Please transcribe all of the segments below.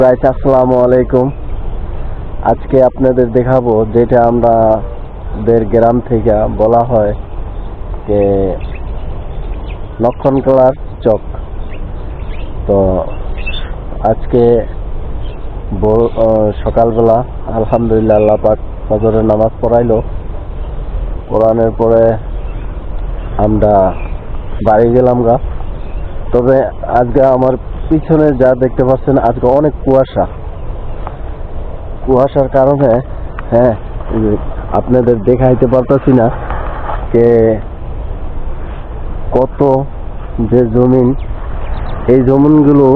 Guys আসসালামু আলাইকুম। আজকে আপনাদের দেখাবো যেটা আমাদের গ্রাম থেকে বলা হয় যে লক্ষণকলার চক। তো আজকে সকালবেলা আলহামদুলিল্লাহ আল্লাহ পাক ফজরের নামাজ পড়াইলো। পড়ানোর পরে আমরা বাড়ি গেলাম গা। তবে আজকে আমার পিছনে যা দেখতে পাচ্ছেন আজকে অনেক কুয়াশার কারণে আপনাদের দেখাইতে পারতেছি না যে কত যে জমিন, এই জমিনগুলো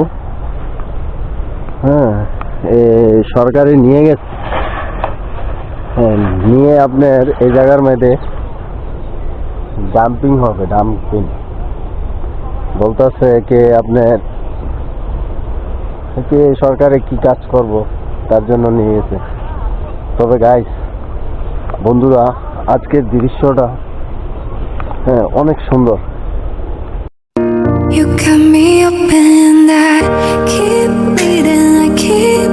সরকারি নিয়ে গেছে। নিয়ে আপনার এই জায়গার মধ্যে ডাম্পিং হবে। বলতেছে কে আপনার সরকারে কি কাজ করব তার জন্য নিয়ে গেছে। তবে গাইস বন্ধুরা, আজকের দৃশ্যটা অনেক সুন্দর। You got me up and I keep bleeding, I keep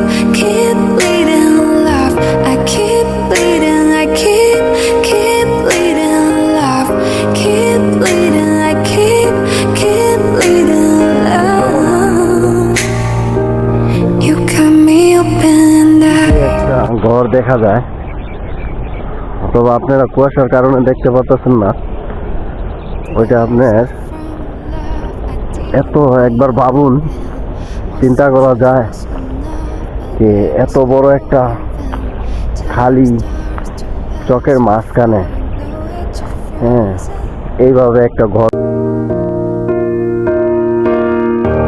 bleeding love. I keep bleeding, I keep bleeding love. Keep bleeding, I keep bleeding love. You got me up and I একটা ঘর দেখা যায়, তবে আপনারা কুয়াশার কারণে দেখতে পাচ্ছেন না। ওইটা আপনার এত একবার ভাবুন, চিন্তা করা যায় যে এত বড় একটা খালি চকের মাঝখানে এইভাবে একটা ঘর।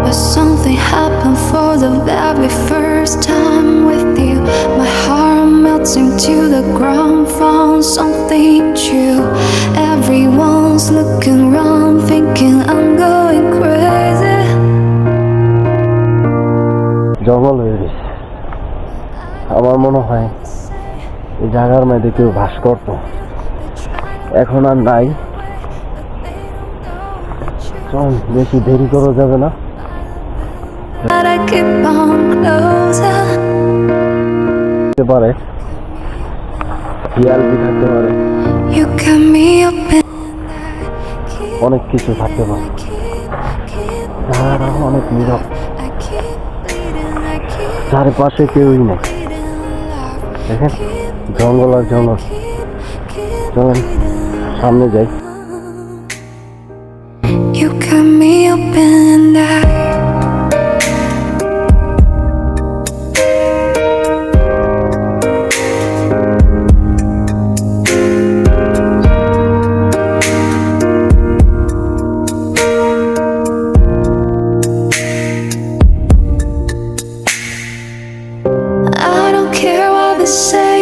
But something happened for the very first time with you. My heart melting to the ground, found something true. Everyone's looking around, thinking I'm going crazy. জঙ্গল হয়ে গেছে। আমার মনে হয় এই জায়গার মধ্যে কেউ বাস করতো, এখন আর নাই। বেশি দেরি করা যাবে না। But I keep on closer. থাকতে পারে, শিয়ালটি থাকতে পারে, You got me up and অনেক কিছু থাকতে পারে। জায়গাটা অনেক নীরব, I keep bleeding, I keep চারপাশে কেউই নেই। দেখেন জঙ্গল আর জঙ্গল। চলেন সামনে যাই। You got me up and I don't care what they say,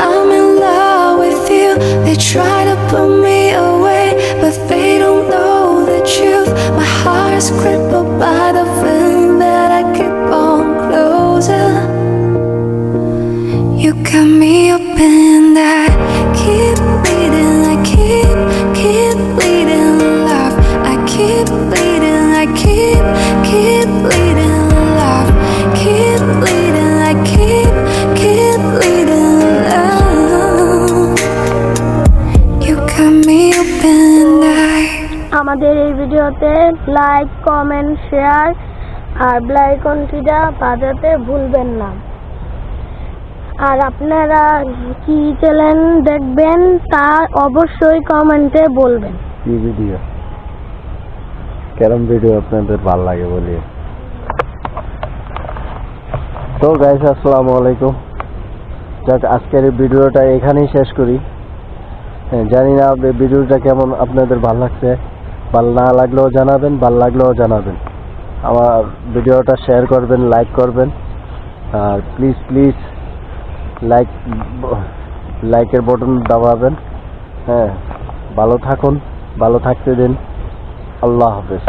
I'm in love with you. They try to put me away, but they don't know the truth. My heart's crippled by the feeling that I keep on closer. You got me up and I keep bleeding, I keep bleeding love. I keep bleeding, I keep bleeding love. Keep bleeding, I keep bleeding love. You got me up and I আমাদের এই ভিডিওতে like, comment, share আর bell আইকনটিটা বাজাতে ভুলবেন না। আর আপনারা কি channel দেখবেন তা অবশ্যই কমেন্টে বলবেন। কি ভিডিও, কেরম ভিডিও আপনাদের ভালো লাগে বলি। তো গাইস আসসালামু আলাইকুম। যাক, আজকের এই ভিডিওটা এখানেই শেষ করি। জানি না ভিডিওটা কেমন আপনাদের ভালো লাগছে। ভালো না লাগলেও জানাবেন, ভালো লাগলেও জানাবেন। আমার ভিডিওটা শেয়ার করবেন, লাইক করবেন। আর প্লিজ লাইকের বটন দাবাবেন। ভালো থাকুন, ভালো থাকতে দিন। আল্লাহ হাফেজ।